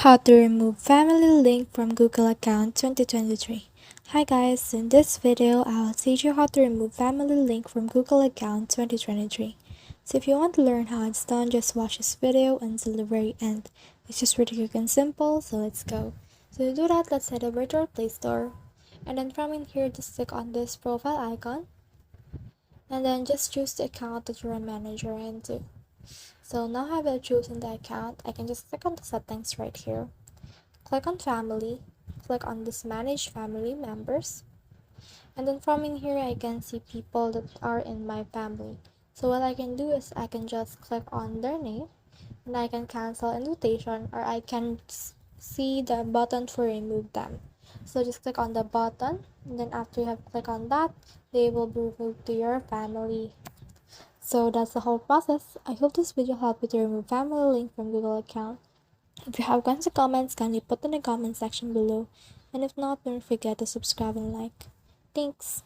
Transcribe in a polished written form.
How to remove family link from Google account 2023. Hi guys, in this video I'll teach you how to remove family link from Google account 2023. So if you want to learn how it's done, just watch this video until the very end. It's just really quick and simple, so let's go. So to do that, let's head over to our Play Store. And then from in here, just click on this profile icon. And then just choose the account that you're a manager into. So now I have chosen the account, I can just click on the settings right here. Click on family, click on this manage family members, and then from in here I can see people that are in my family. So what I can do is I can just click on their name and I can cancel invitation, or I can see the button for remove them. So just click on the button, and then after you have clicked on that, they will be removed to your family. So that's the whole process. I hope this video helped you to remove family link from Google account. If you have questions or comments, kindly put in the comment section below. And if not, don't forget to subscribe and like. Thanks.